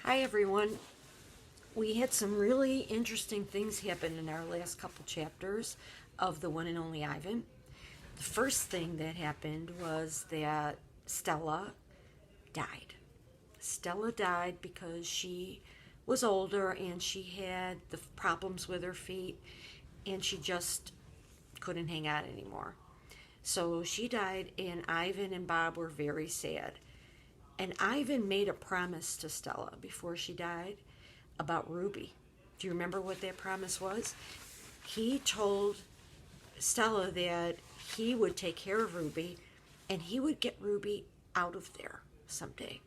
Hi everyone. We had some really interesting things happen in our last couple chapters of The One and Only Ivan. The first thing that happened was that Stella died. Stella died because she was older and she had the problems with her feet and she just couldn't hang out anymore. So she died, and Ivan and Bob were very sad. And Ivan made a promise to Stella before she died about Ruby. Do you remember what that promise was? He told Stella that he would take care of Ruby and he would get Ruby out of there someday.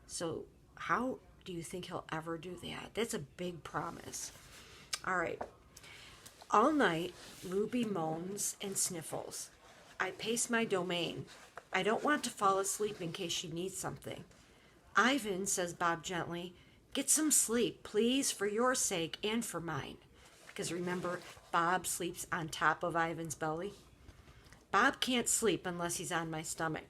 So, how do you think he'll ever do that? That's a big promise. All right. All night, Ruby moans and sniffles. I pace my domain. I don't want to fall asleep in case she needs something. Ivan, says Bob gently, get some sleep, please, for your sake and for mine. Because remember, Bob sleeps on top of Ivan's belly. Bob can't sleep unless he's on my stomach.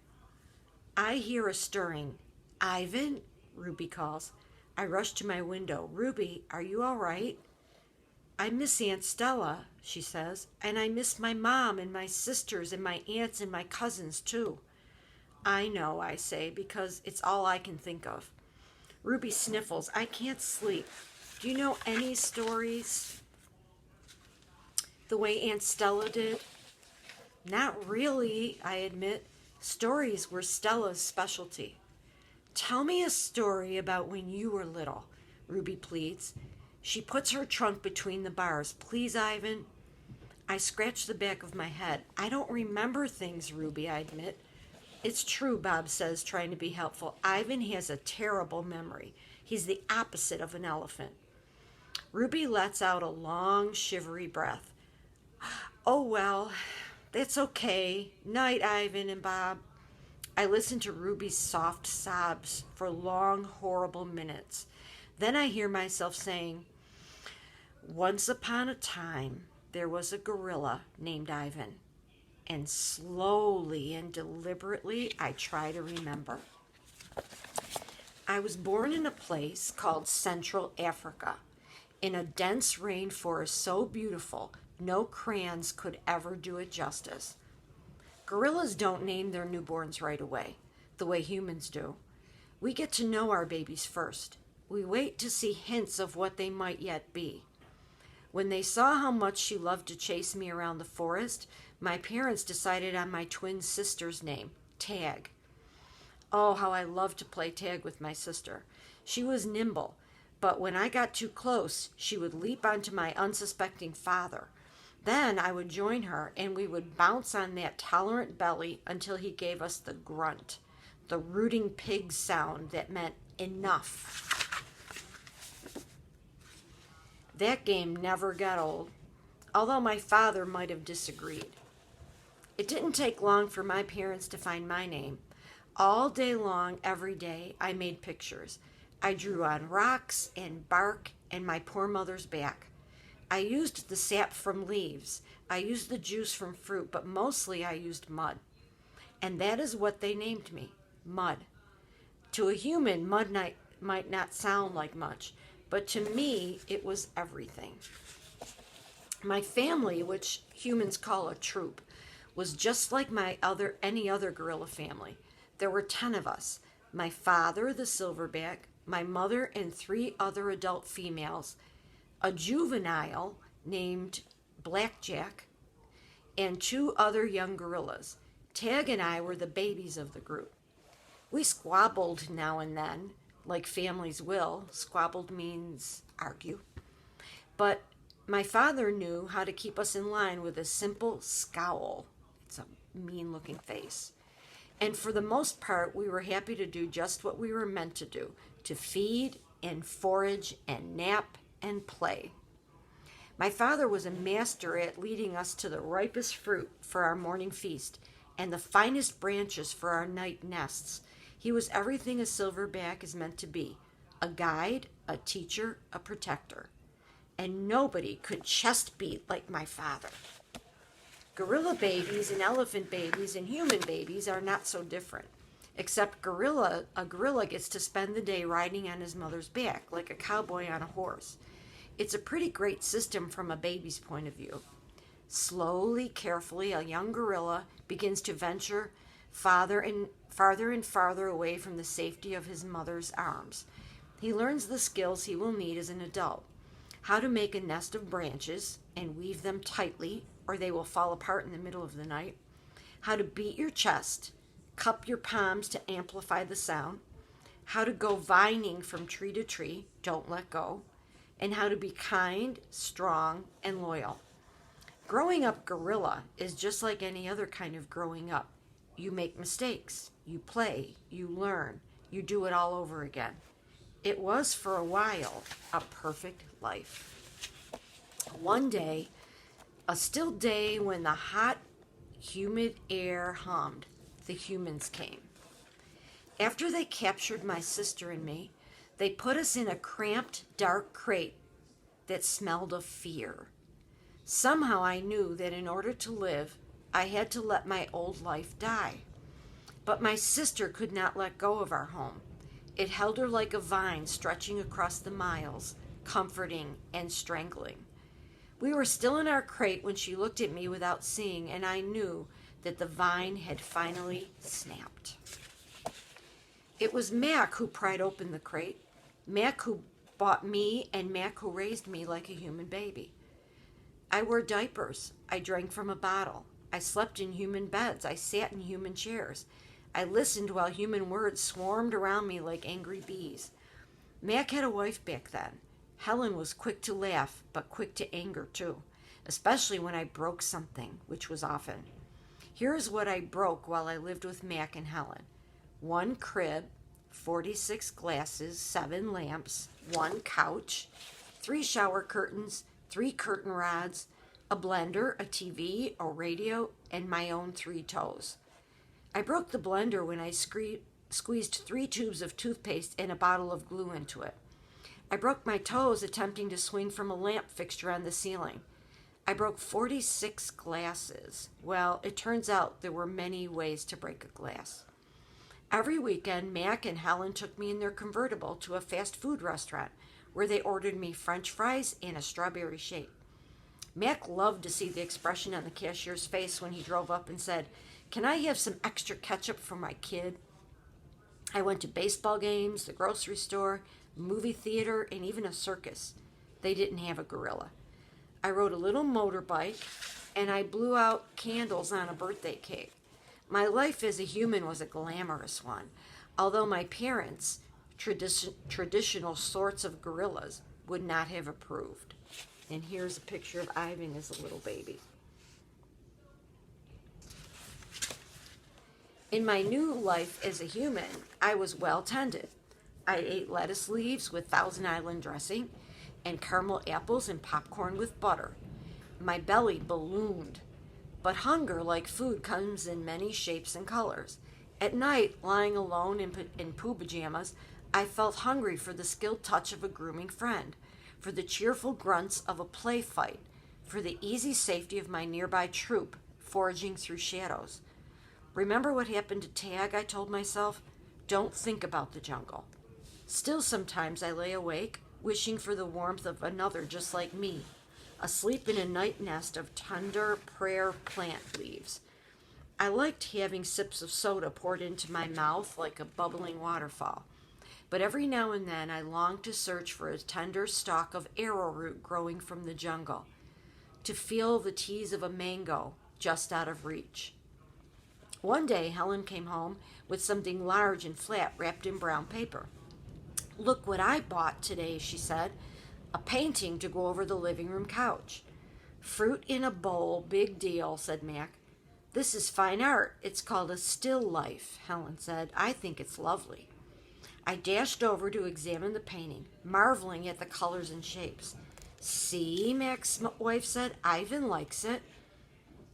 I hear a stirring. Ivan, Ruby calls. I rush to my window. Ruby, are you all right? I miss Aunt Stella, she says, and I miss my mom and my sisters and my aunts and my cousins, too. I know, I say, because it's all I can think of. Ruby sniffles. I can't sleep. Do you know any stories the way Aunt Stella did? Not really, I admit. Stories were Stella's specialty. Tell me a story about when you were little, Ruby pleads. She puts her trunk between the bars. Please, Ivan. I scratch the back of my head. I don't remember things, Ruby, I admit. It's true, Bob says, trying to be helpful. Ivan has a terrible memory. He's the opposite of an elephant. Ruby lets out a long, shivery breath. Oh, well, that's okay. Night, Ivan and Bob. I listen to Ruby's soft sobs for long, horrible minutes. Then I hear myself saying, once upon a time, there was a gorilla named Ivan. And slowly and deliberately, I try to remember. I was born in a place called Central Africa, in a dense rainforest so beautiful, no crayons could ever do it justice. Gorillas don't name their newborns right away, the way humans do. We get to know our babies first. We wait to see hints of what they might yet be. When they saw how much she loved to chase me around the forest, my parents decided on my twin sister's name, Tag. Oh, how I loved to play tag with my sister. She was nimble, but when I got too close, she would leap onto my unsuspecting father. Then I would join her, and we would bounce on that tolerant belly until he gave us the grunt, the rooting pig sound that meant enough. That game never got old, although my father might have disagreed. It didn't take long for my parents to find my name. All day long, every day, I made pictures. I drew on rocks and bark and my poor mother's back. I used the sap from leaves. I used the juice from fruit, but mostly I used mud. And that is what they named me, Mud. To a human, mud might not sound like much, but to me, it was everything. My family, which humans call a troop, was just like any other gorilla family. There were 10 of us. My father, the silverback, my mother and 3 other adult females, a juvenile named Blackjack, and 2 other young gorillas. Tag and I were the babies of the group. We squabbled now and then, like families will. Squabbled means argue. But my father knew how to keep us in line with a simple scowl. It's a mean-looking face. And for the most part, we were happy to do just what we were meant to do, to feed and forage and nap and play. My father was a master at leading us to the ripest fruit for our morning feast and the finest branches for our night nests. He was everything a silverback is meant to be, a guide, a teacher, a protector. And nobody could chest beat like my father. Gorilla babies and elephant babies and human babies are not so different. Except a gorilla gets to spend the day riding on his mother's back, like a cowboy on a horse. It's a pretty great system from a baby's point of view. Slowly, carefully, a young gorilla begins to venture farther and farther away from the safety of his mother's arms. He learns the skills he will need as an adult: how to make a nest of branches and weave them tightly, or they will fall apart in the middle of the night, how to beat your chest, cup your palms to amplify the sound, how to go vining from tree to tree, don't let go, and how to be kind, strong, and loyal. Growing up gorilla is just like any other kind of growing up. You make mistakes, you play, you learn, you do it all over again. It was, for a while, a perfect life. One day, a still day when the hot, humid air hummed, the humans came. After they captured my sister and me, they put us in a cramped, dark crate that smelled of fear. Somehow I knew that in order to live, I had to let my old life die. But my sister could not let go of our home. It held her like a vine stretching across the miles, comforting and strangling. We were still in our crate when she looked at me without seeing, and I knew that the vine had finally snapped. It was Mac who pried open the crate, Mac who bought me and Mac who raised me like a human baby. I wore diapers. I drank from a bottle. I slept in human beds. I sat in human chairs. I listened while human words swarmed around me like angry bees. Mac had a wife back then. Helen was quick to laugh, but quick to anger too, especially when I broke something, which was often. Here is what I broke while I lived with Mac and Helen: 1 crib, 46 glasses, 7 lamps, 1 couch, 3 shower curtains, 3 curtain rods, a blender, a TV, a radio, and my own 3 toes. I broke the blender when I squeezed 3 tubes of toothpaste and a bottle of glue into it. I broke my toes attempting to swing from a lamp fixture on the ceiling. I broke 46 glasses. Well, it turns out there were many ways to break a glass. Every weekend, Mac and Helen took me in their convertible to a fast food restaurant where they ordered me French fries and a strawberry shake. Mac loved to see the expression on the cashier's face when he drove up and said, "Can I have some extra ketchup for my kid?" I went to baseball games, the grocery store, movie theater, and even a circus. They didn't have a gorilla. I rode a little motorbike, and I blew out candles on a birthday cake. My life as a human was a glamorous one, although my parents, traditional sorts of gorillas, would not have approved. And here's a picture of Ivan as a little baby. In my new life as a human, I was well tended. I ate lettuce leaves with Thousand Island dressing and caramel apples and popcorn with butter. My belly ballooned. But hunger, like food, comes in many shapes and colors. At night, lying alone in poo pajamas, I felt hungry for the skilled touch of a grooming friend, for the cheerful grunts of a play fight, for the easy safety of my nearby troop foraging through shadows. Remember what happened to Tag, I told myself? Don't think about the jungle. Still sometimes I lay awake, wishing for the warmth of another just like me, asleep in a night nest of tender prayer plant leaves. I liked having sips of soda poured into my mouth like a bubbling waterfall. But every now and then I longed to search for a tender stalk of arrowroot growing from the jungle, to feel the tease of a mango just out of reach. One day Helen came home with something large and flat wrapped in brown paper. "Look what I bought today," she said. "A painting to go over the living room couch." "Fruit in a bowl, big deal," said Mac. "This is fine art. It's called a still life," Helen said. "I think it's lovely." I dashed over to examine the painting, marveling at the colors and shapes. "See," Mac's wife said, "Ivan likes it."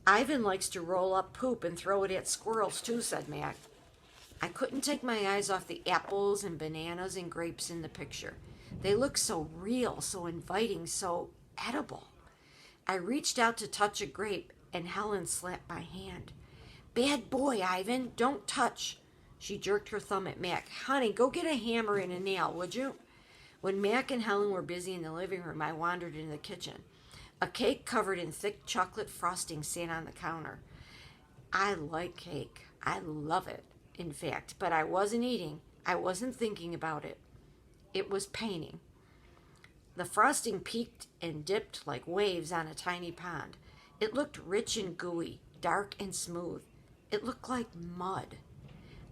"Ivan likes to roll up poop and throw it at squirrels too," said Mac. I couldn't take my eyes off the apples and bananas and grapes in the picture. They looked so real, so inviting, so edible. I reached out to touch a grape, and Helen slapped my hand. "Bad boy, Ivan, don't touch." She jerked her thumb at Mac. Honey, go get a hammer and a nail, would you? When Mac and Helen were busy in the living room, I wandered into the kitchen. A cake covered in thick chocolate frosting sat on the counter. I like cake. I love it, in fact, but I wasn't eating. I wasn't thinking about it. It was painting. The frosting peaked and dipped like waves on a tiny pond. It looked rich and gooey, dark and smooth. It looked like mud.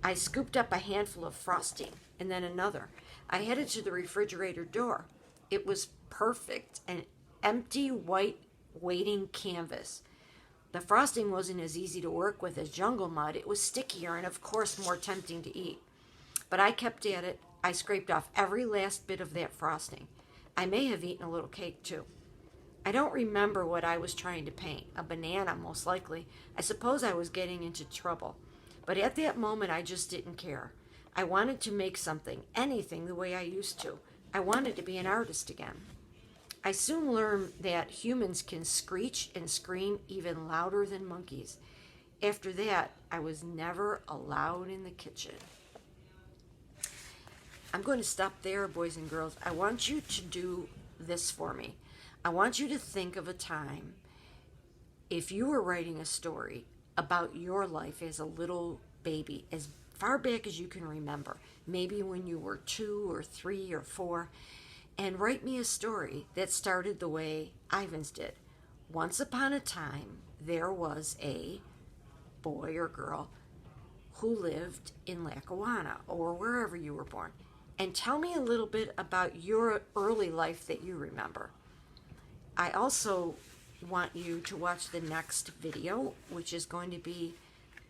I scooped up a handful of frosting and then another. I headed to the refrigerator door. It was perfect, an empty white waiting canvas. The frosting wasn't as easy to work with as jungle mud. It was stickier and, of course, more tempting to eat. But I kept at it. I scraped off every last bit of that frosting. I may have eaten a little cake, too. I don't remember what I was trying to paint. A banana, most likely. I suppose I was getting into trouble. But at that moment, I just didn't care. I wanted to make something, anything, the way I used to. I wanted to be an artist again. I soon learned that humans can screech and scream even louder than monkeys. After that, I was never allowed in the kitchen. I'm going to stop there, boys and girls. I want you to do this for me. I want you to think of a time if you were writing a story about your life as a little baby, as far back as you can remember, maybe when you were 2 or 3 or 4, and write me a story that started the way Ivan's did. Once upon a time, there was a boy or girl who lived in Lackawanna or wherever you were born. And tell me a little bit about your early life that you remember. I also want you to watch the next video, which is going to be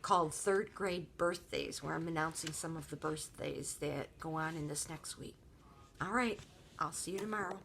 called Third Grade Birthdays, where I'm announcing some of the birthdays that go on in this next week. All right, I'll see you tomorrow.